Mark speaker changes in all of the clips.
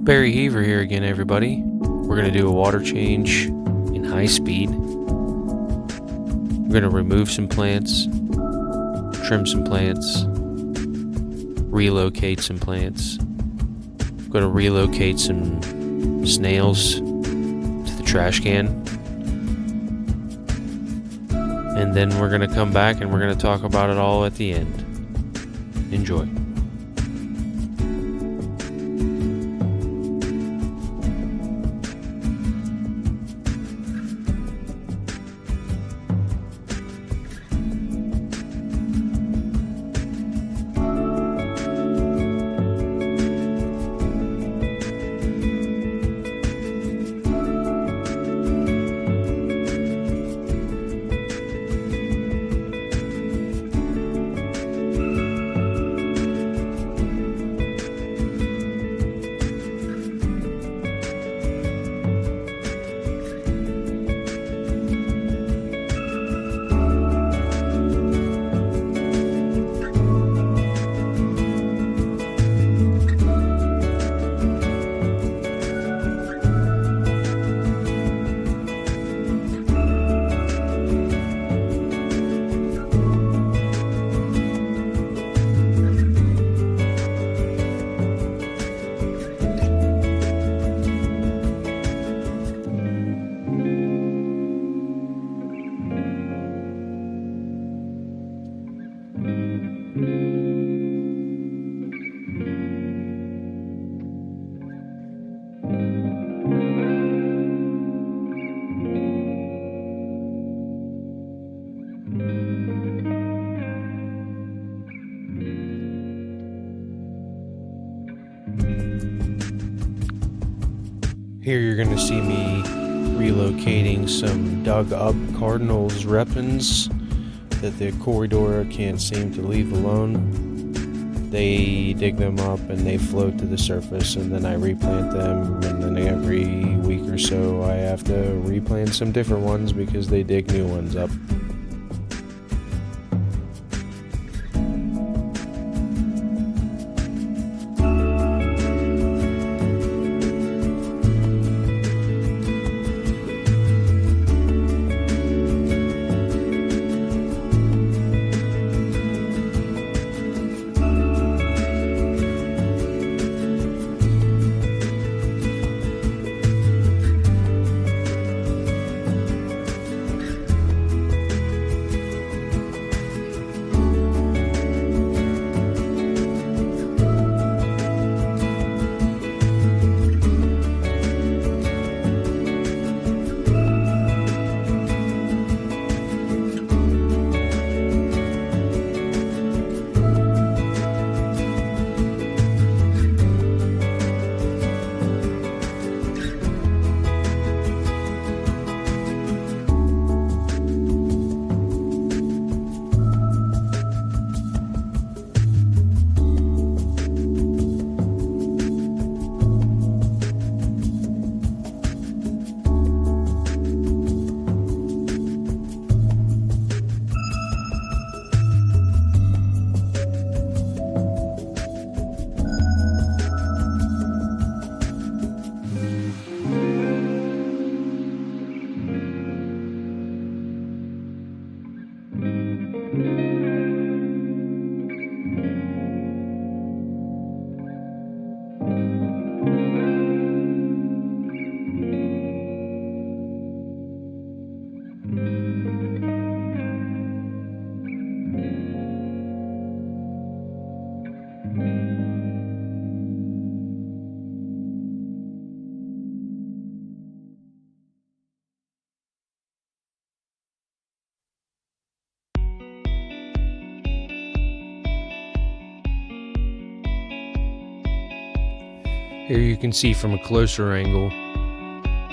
Speaker 1: Barry Heaver here again, everybody. We're going to do a water change in high speed. We're going to remove some plants, trim some plants, relocate some plants. I'm going to relocate some snails to the trash can. And then we're going to come back and we're going to talk about it all at the end. Enjoy. Here you're going to see me relocating some dug up cardinals repens that the corridor can't seem to leave alone. They dig them up and they float to the surface, and then I replant them, and then every week or so I have to replant some different ones because they dig new ones up. Here you can see from a closer angle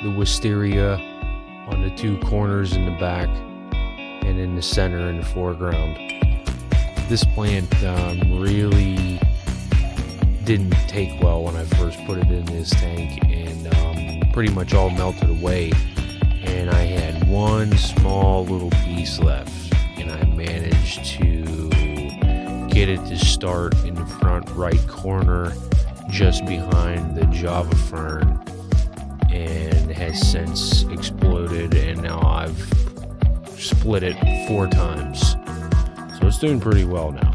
Speaker 1: the wisteria on the two corners in the back and in the center in the foreground. This plant really didn't take well when I first put it in this tank, and pretty much all melted away, and I had one small little piece left, and I managed to get it to start in the front right corner just behind the Java fern and has since exploded, and now I've split it 4 times. So it's doing pretty well now.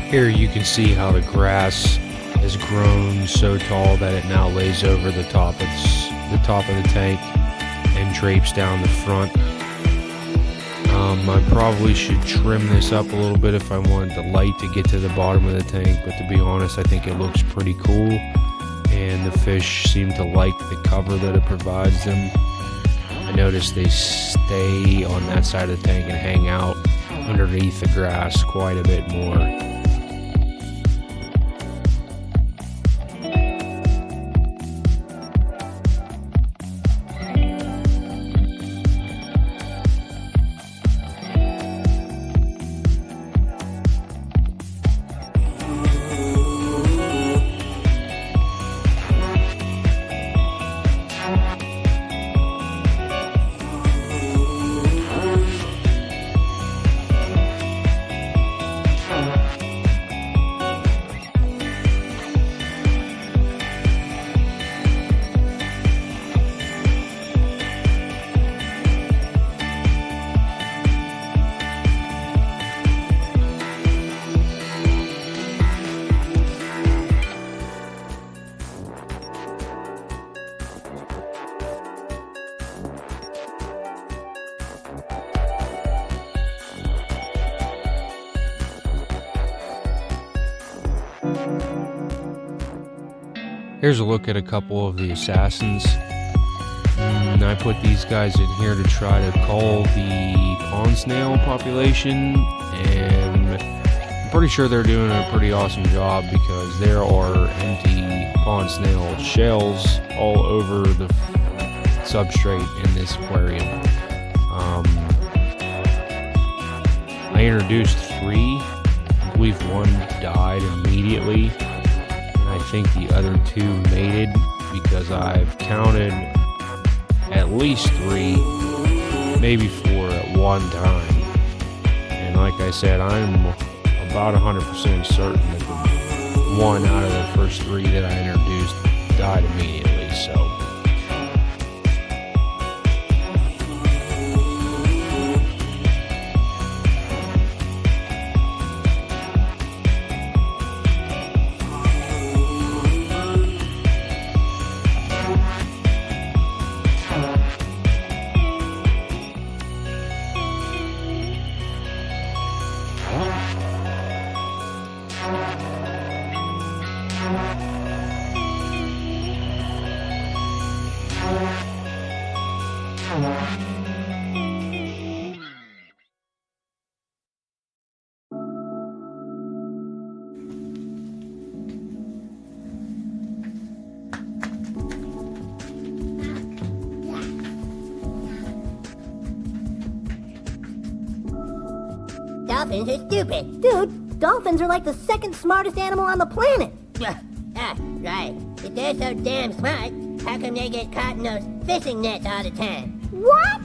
Speaker 1: Here you can see how the grass has grown so tall that it now lays over the top of the tank and drapes down the front. I probably should trim this up a little bit if I wanted the light to get to the bottom of the tank, but to be honest, I think it looks pretty cool, and the fish seem to like the cover that it provides them. I notice they stay on that side of the tank and hang out underneath the grass quite a bit more. Here's a look at a couple of the assassins. I put these guys in here to try to cull the pond snail population, and I'm pretty sure they're doing a pretty awesome job because there are empty pond snail shells all over the substrate in this aquarium. I introduced 3. I believe 1 died immediately. I think the other 2 mated because I've counted at least 3, maybe 4 at one time. And like I said, I'm about 100% certain that the 1 out of the first 3 that I introduced died immediately. So
Speaker 2: Dolphins are stupid.
Speaker 3: Dude, dolphins are like the 2nd smartest animal on the planet.
Speaker 2: Right. If they're so damn smart, how come they get caught in those fishing nets all the time?
Speaker 3: What?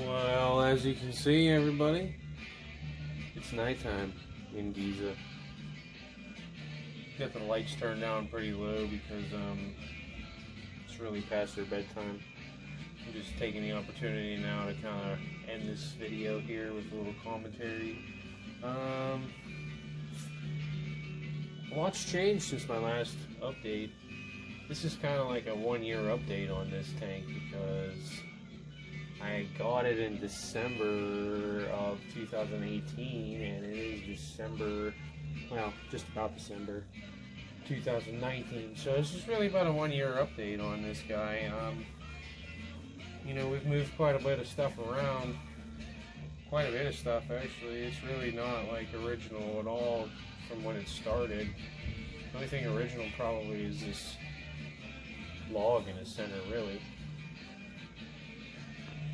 Speaker 1: Well, as you can see, everybody, it's nighttime in Giza. Got the lights turned down pretty low because it's really past their bedtime. I'm just taking the opportunity now to kind of end this video here with a little commentary. A lot's changed since my last update. This is kind of like a 1-year update on this tank because I got it in December of 2018 and it is December, well, just about December 2019. So this is really about a 1-year update on this guy. You know, we've moved quite a bit of stuff around. Quite a bit of stuff, actually. It's really not like original at all from when it started. The only thing original probably is this log in the center, really.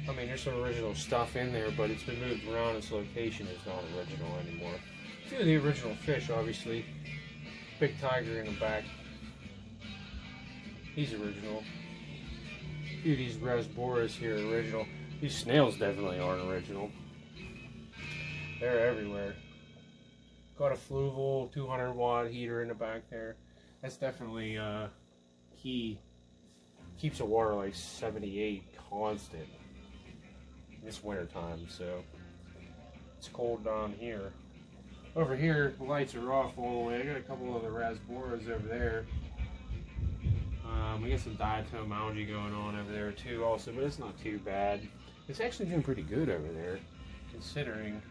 Speaker 1: I mean, there's some original stuff in there, but it's been moved around. Its location is not original anymore. A few of the original fish, obviously. Big tiger in the back. He's original. A few of these rasboras here are original. These snails definitely aren't original. They're everywhere. Got a Fluval 200-watt heater in the back there. That's definitely key. Keeps the water like 78 constant. It's winter time, so it's cold down here. Over here, the lights are off all the way. I got a couple of the rasboras over there. We got some diatom algae going on over there too, also, but it's not too bad. It's actually doing pretty good over there, considering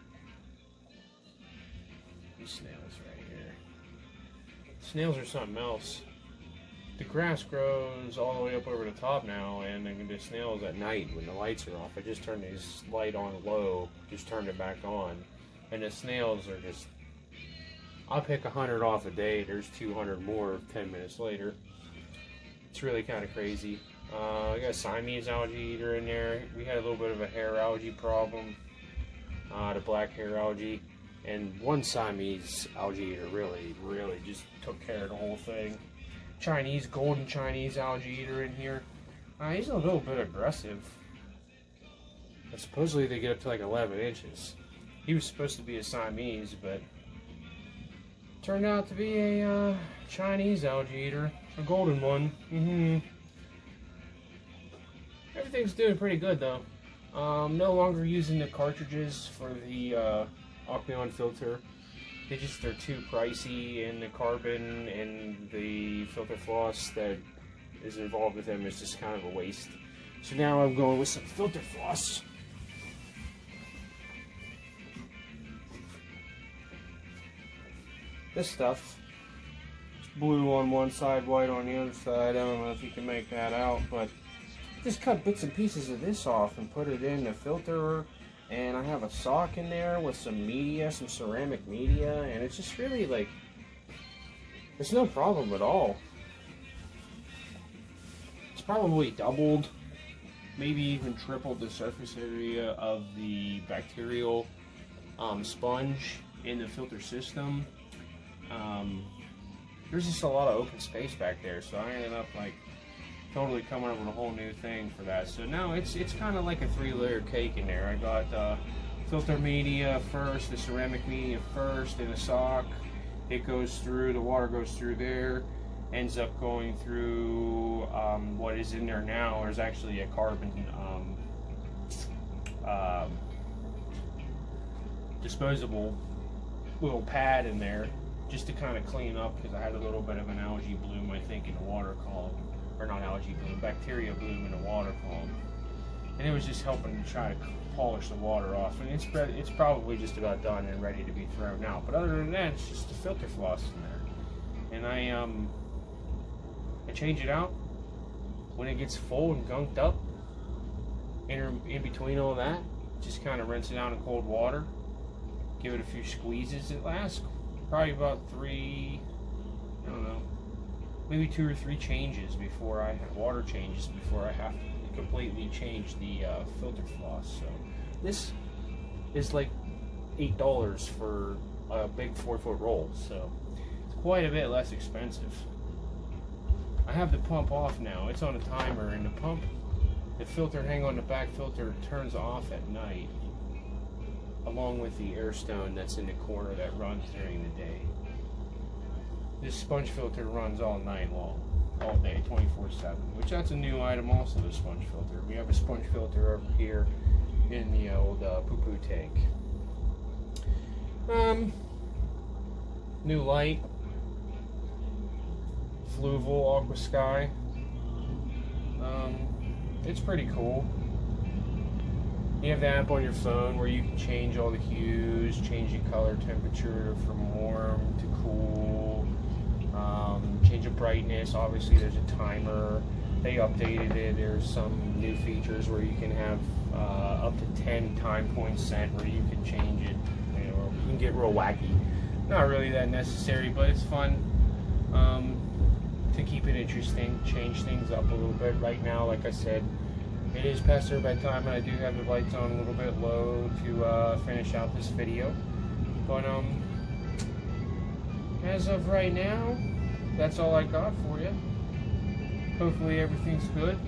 Speaker 1: these snails right here. Snails are something else. The grass grows all the way up over the top now, and the snails at night when the lights are off, I just turned this light on low, just turned it back on, and the snails are just, I'll pick 100 off a day, there's 200 more 10 minutes later. It's really kind of crazy. I got a Siamese algae eater in there. We had a little bit of a hair algae problem, the black hair algae, and one Siamese algae eater really just took care of the whole thing. Golden Chinese algae eater in here. He's a little bit aggressive. But supposedly they get up to like 11 inches. He was supposed to be a Siamese, but turned out to be a Chinese algae eater. A golden one. Everything's doing pretty good though. No longer using the cartridges for the Aquarium filter. They're too pricey, and the carbon and the filter floss that is involved with them is just kind of a waste. So now I'm going with some filter floss. This stuff, it's blue on one side, white on the other side. I don't know if you can make that out, but just cut bits and pieces of this off and put it in the filter. And I have a sock in there with some media, some ceramic media, and it's just really like, it's no problem at all. It's probably doubled, maybe even tripled the surface area of the bacterial sponge in the filter system. There's just a lot of open space back there, so I ended up like totally coming up with a whole new thing for that. So now it's kind of like a 3-layer cake in there. I got filter media first, the ceramic media first, in a sock. It goes through, the water goes through there, ends up going through what is in there now. There's actually a carbon disposable little pad in there just to kind of clean up, because I had a little bit of an algae bloom, I think, in the water column. Or not algae bloom, bacteria bloom in the water column. And it was just helping to try to polish the water off. And it's probably just about done and ready to be thrown out. But other than that, it's just the filter floss in there. And I change it out when it gets full and gunked up. In between all that, just kind of rinse it out in cold water. Give it a few squeezes. It lasts probably about 3, I don't know, maybe 2 or 3 changes before I have water changes before I have to completely change the filter floss. So this is like $8 for a big 4-foot roll, so it's quite a bit less expensive. I have the pump off now. It's on a timer, and the pump The filter hang on the back filter turns off at night, along with the air stone that's in the corner that runs during the day. This sponge filter runs all night long, all day, 24/7, which that's a new item also, the sponge filter. We have a sponge filter over here in the old poo-poo tank. New light, Fluval Aqua Sky. It's pretty cool. You have the app on your phone where you can change all the hues, change the color temperature from warm to cool, change the brightness. Obviously there's a timer. They updated it. There's some new features where you can have up to 10 time points set where you can change it. You know, you can get real wacky. Not really that necessary, but it's fun to keep it interesting, change things up a little bit. Right now, like I said, it is past their bedtime, and I do have the lights on a little bit low to finish out this video. But as of right now, that's all I got for you. Hopefully everything's good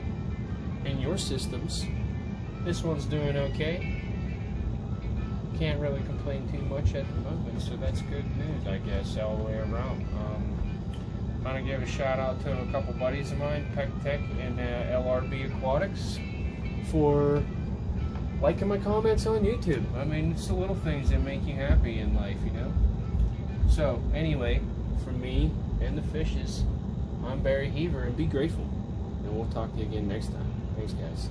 Speaker 1: in your systems. This one's doing okay. Can't really complain too much at the moment, so that's good news, I guess, all the way around. I'm gonna give a shout out to a couple buddies of mine, Peck Tech and LRB Aquatics, for liking my comments on YouTube. I mean, it's the little things that make you happy in life, you know? So, anyway, from me and the fishes, I'm Barry Heaver, and be grateful. And we'll talk to you again next time. Thanks, guys.